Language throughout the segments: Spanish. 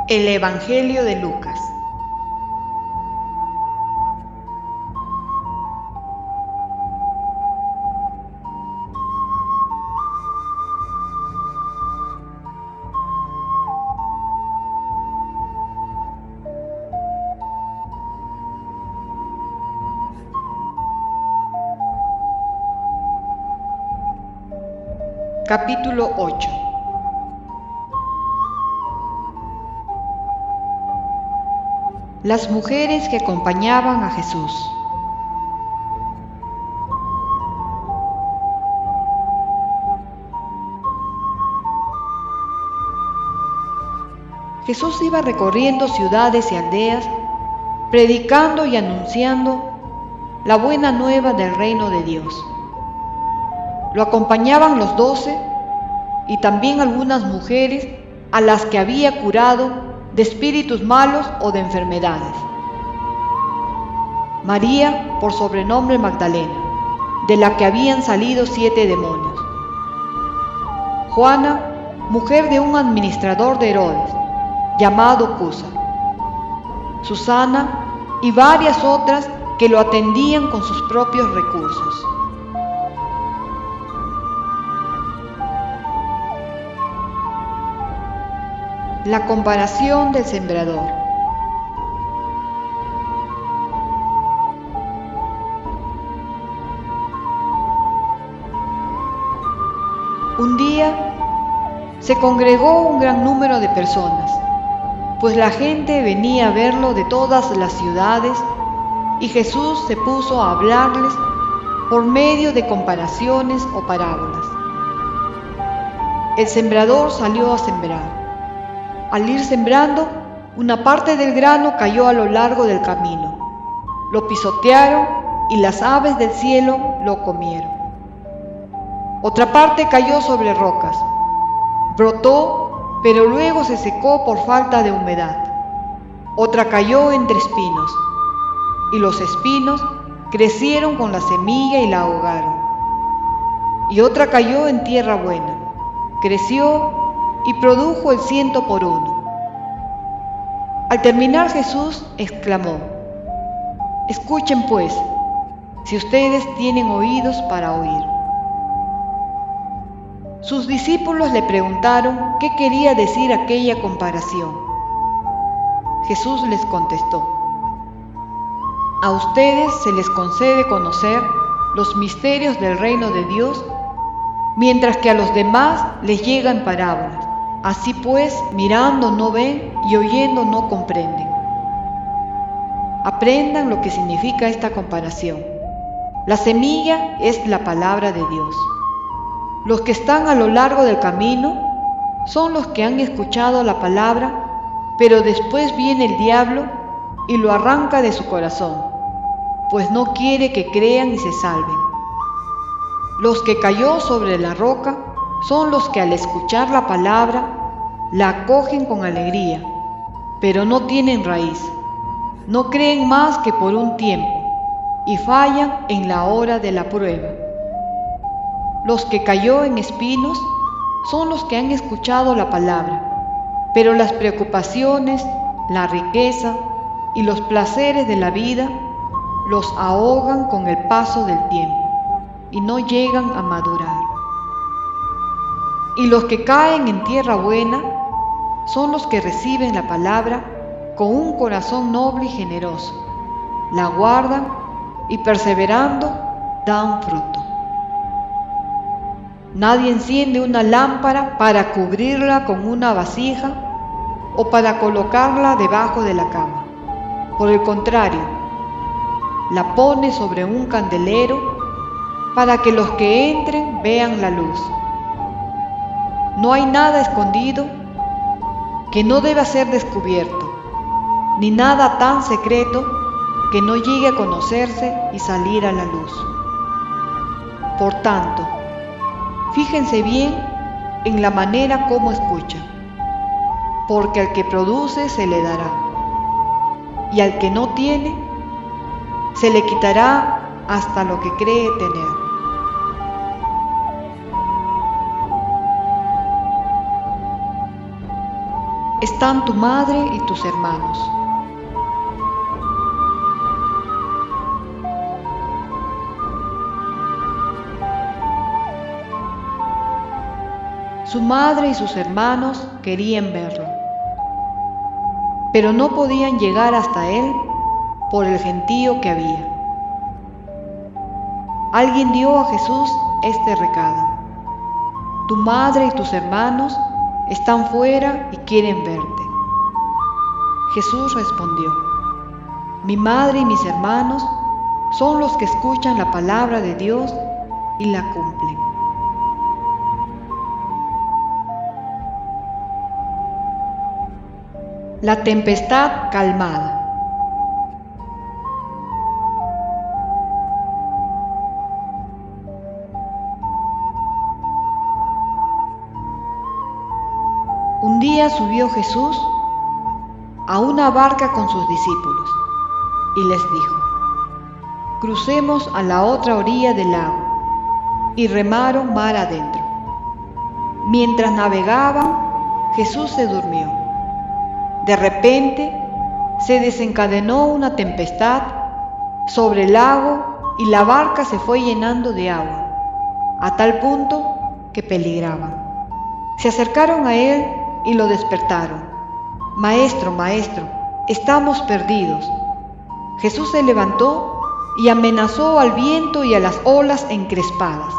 El Evangelio de Lucas. Capítulo 8. Las mujeres que acompañaban a Jesús. Jesús iba recorriendo ciudades y aldeas, predicando y anunciando la buena nueva del reino de Dios. Lo acompañaban los 12 y también algunas mujeres a las que había curado de espíritus malos o de enfermedades. María, por sobrenombre Magdalena, de la que habían salido 7 demonios. Juana, mujer de un administrador de Herodes, llamado Cusa. Susana y varias otras que lo atendían con sus propios recursos. La comparación del sembrador. Un día se congregó un gran número de personas, pues la gente venía a verlo de todas las ciudades, y Jesús se puso a hablarles por medio de comparaciones o parábolas. El sembrador salió a sembrar. Al ir sembrando, una parte del grano cayó a lo largo del camino. Lo pisotearon y las aves del cielo lo comieron. Otra parte cayó sobre rocas. Brotó, pero luego se secó por falta de humedad. Otra cayó entre espinos, y los espinos crecieron con la semilla y la ahogaron. Y otra cayó en tierra buena, creció y produjo el 100 por 1. Al terminar Jesús exclamó: «Escuchen pues, si ustedes tienen oídos para oír». Sus discípulos le preguntaron qué quería decir aquella comparación. Jesús les contestó: «A ustedes se les concede conocer los misterios del reino de Dios, mientras que a los demás les llegan parábolas. Así pues, mirando no ven y oyendo no comprenden». Aprendan lo que significa esta comparación. La semilla es la palabra de Dios. Los que están a lo largo del camino son los que han escuchado la palabra, pero después viene el diablo y lo arranca de su corazón, pues no quiere que crean y se salven. Los que cayó sobre la roca son los que al escuchar la palabra la acogen con alegría, pero no tienen raíz. No creen más que por un tiempo y fallan en la hora de la prueba. Los que cayó en espinos son los que han escuchado la palabra, pero las preocupaciones, la riqueza y los placeres de la vida los ahogan con el paso del tiempo y no llegan a madurar. Y los que caen en tierra buena son los que reciben la palabra con un corazón noble y generoso, la guardan y perseverando dan fruto. Nadie enciende una lámpara para cubrirla con una vasija o para colocarla debajo de la cama. Por el contrario, la pone sobre un candelero para que los que entren vean la luz. No hay nada escondido que no deba ser descubierto, ni nada tan secreto que no llegue a conocerse y salir a la luz. Por tanto, fíjense bien en la manera como escuchan, porque al que produce se le dará, y al que no tiene, se le quitará hasta lo que cree tener. están tu madre y tus hermanos. Su madre y sus hermanos querían verlo, pero no podían llegar hasta él por el gentío que había. Alguien dio a Jesús este recado: tu madre y tus hermanos están fuera y quieren verte. Jesús respondió: mi madre y mis hermanos son los que escuchan la palabra de Dios y la cumplen. La tempestad calmada. Un día subió Jesús a una barca con sus discípulos y les dijo: crucemos a la otra orilla del lago. Y remaron mar adentro. Mientras navegaban, Jesús se durmió. De repente, se desencadenó una tempestad sobre el lago y la barca se fue llenando de agua, a tal punto que peligraban. Se acercaron a él y lo despertaron. Maestro, maestro, estamos perdidos. Jesús se levantó y amenazó al viento y a las olas encrespadas.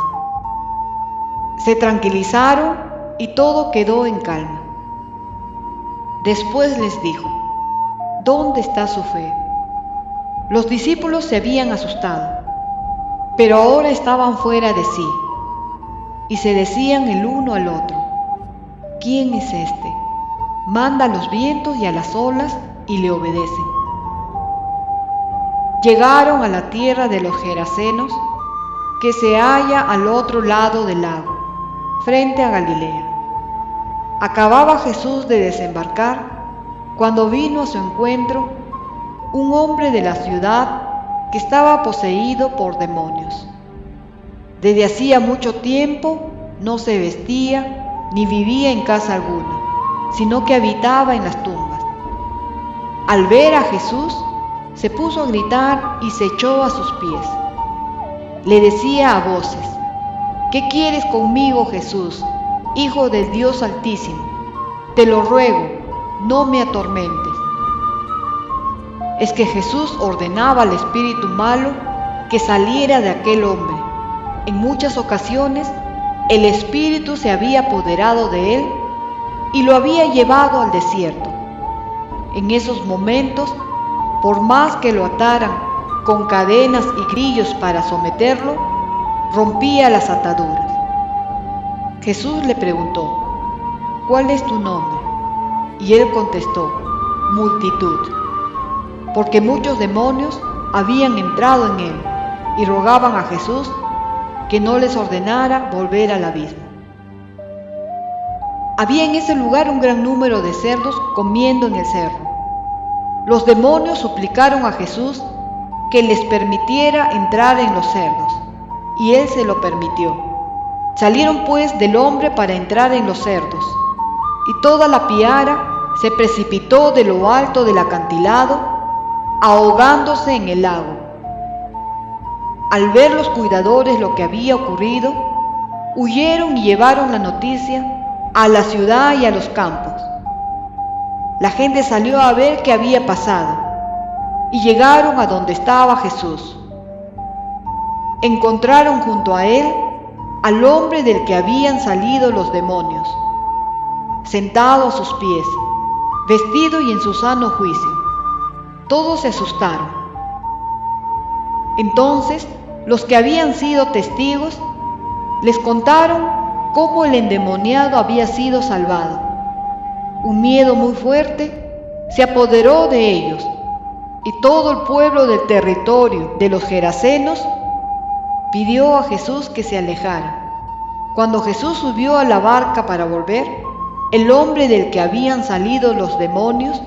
Se tranquilizaron y todo quedó en calma. Después les dijo: ¿dónde está su fe? Los discípulos se habían asustado, pero ahora estaban fuera de sí y se decían el uno al otro: ¿quién es este? Manda a los vientos y a las olas y le obedecen. Llegaron a la tierra de los Gerasenos, que se halla al otro lado del lago, frente a Galilea. Acababa Jesús de desembarcar cuando vino a su encuentro un hombre de la ciudad que estaba poseído por demonios. Desde hacía mucho tiempo no se vestía ni vivía en casa alguna, sino que habitaba en las tumbas. Al ver a Jesús, se puso a gritar y se echó a sus pies. Le decía a voces: ¿qué quieres conmigo, Jesús, Hijo del Dios Altísimo? Te lo ruego, no me atormentes. Es que Jesús ordenaba al espíritu malo que saliera de aquel hombre. En muchas ocasiones, el espíritu se había apoderado de él y lo había llevado al desierto. En esos momentos, por más que lo ataran con cadenas y grillos para someterlo, rompía las ataduras. Jesús le preguntó: ¿cuál es tu nombre? Y él contestó: Multitud, porque muchos demonios habían entrado en él y rogaban a Jesús que no les ordenara volver al abismo. Había en ese lugar un gran número de cerdos comiendo en el cerro. Los demonios suplicaron a Jesús que les permitiera entrar en los cerdos, y él se lo permitió. Salieron pues del hombre para entrar en los cerdos, y toda la piara se precipitó de lo alto del acantilado, ahogándose en el lago. Al ver los cuidadores lo que había ocurrido, huyeron y llevaron la noticia a la ciudad y a los campos. La gente salió a ver qué había pasado, y llegaron a donde estaba Jesús. Encontraron junto a él al hombre del que habían salido los demonios, sentado a sus pies, vestido y en su sano juicio. Todos se asustaron. Entonces, los que habían sido testigos les contaron cómo el endemoniado había sido salvado. Un miedo muy fuerte se apoderó de ellos, y todo el pueblo del territorio de los Gerasenos pidió a Jesús que se alejara. Cuando Jesús subió a la barca para volver, el hombre del que habían salido los demonios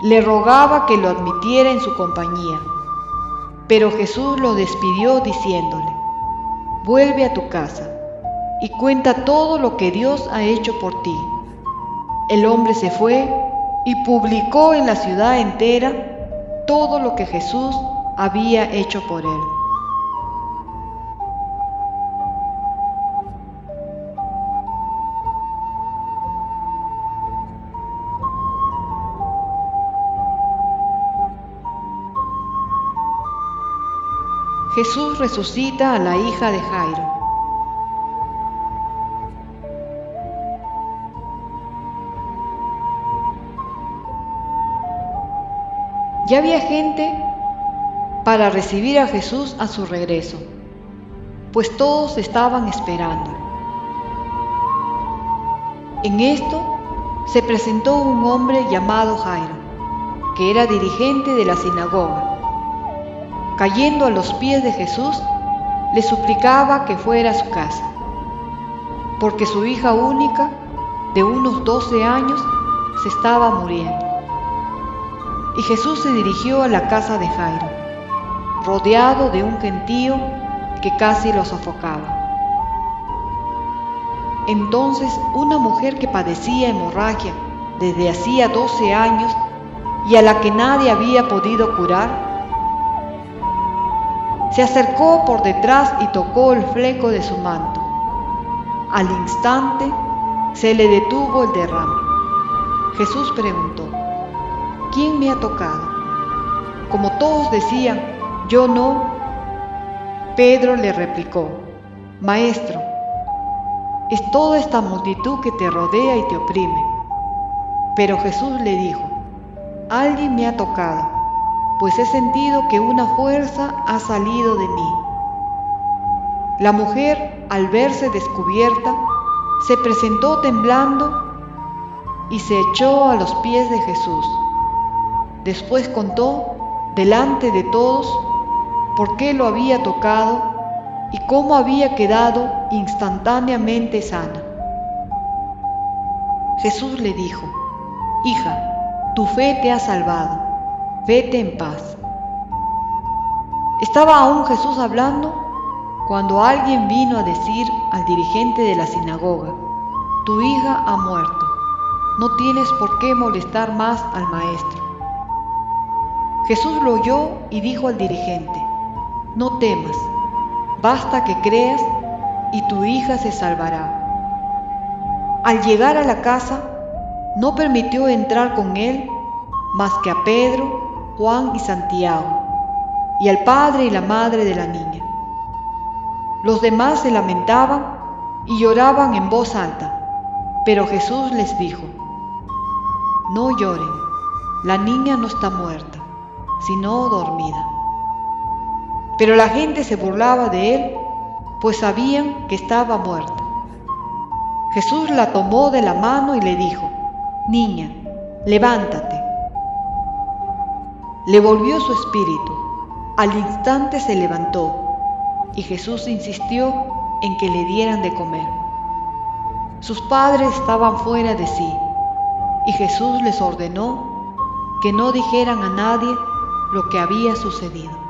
le rogaba que lo admitiera en su compañía. Pero Jesús lo despidió diciéndole: vuelve a tu casa y cuenta todo lo que Dios ha hecho por ti. El hombre se fue y publicó en la ciudad entera todo lo que Jesús había hecho por él. Jesús resucita a la hija de Jairo. Ya había gente para recibir a Jesús a su regreso, pues todos estaban esperándolo. En esto se presentó un hombre llamado Jairo, que era dirigente de la sinagoga. Cayendo a los pies de Jesús, le suplicaba que fuera a su casa, porque su hija única, de unos 12 años, se estaba muriendo. Y Jesús se dirigió a la casa de Jairo, rodeado de un gentío que casi lo sofocaba. Entonces una mujer que padecía hemorragia desde hacía 12 años y a la que nadie había podido curar, se acercó por detrás y tocó el fleco de su manto. Al instante se le detuvo el derrame. Jesús preguntó: ¿quién me ha tocado? Como todos decían: yo no, Pedro le replicó: Maestro, es toda esta multitud que te rodea y te oprime. Pero Jesús le dijo: alguien me ha tocado, pues he sentido que una fuerza ha salido de mí. La mujer, al verse descubierta, se presentó temblando y se echó a los pies de Jesús. Después contó delante de todos por qué lo había tocado y cómo había quedado instantáneamente sana. Jesús le dijo: hija, tu fe te ha salvado, vete en paz. Estaba aún Jesús hablando cuando alguien vino a decir al dirigente de la sinagoga: tu hija ha muerto, no tienes por qué molestar más al maestro. Jesús lo oyó y dijo al dirigente: no temas, basta que creas y tu hija se salvará. Al llegar a la casa, no permitió entrar con él más que a Pedro, Juan y Santiago, y al padre y la madre de la niña. Los demás se lamentaban y lloraban en voz alta, pero Jesús les dijo: no lloren, la niña no está muerta, sino dormida. Pero la gente se burlaba de él, pues sabían que estaba muerta. Jesús la tomó de la mano y le dijo: niña, levántate. Le volvió su espíritu. Al instante se levantó, y Jesús insistió en que le dieran de comer. Sus padres estaban fuera de sí, y Jesús les ordenó que no dijeran a nadie lo que había sucedido.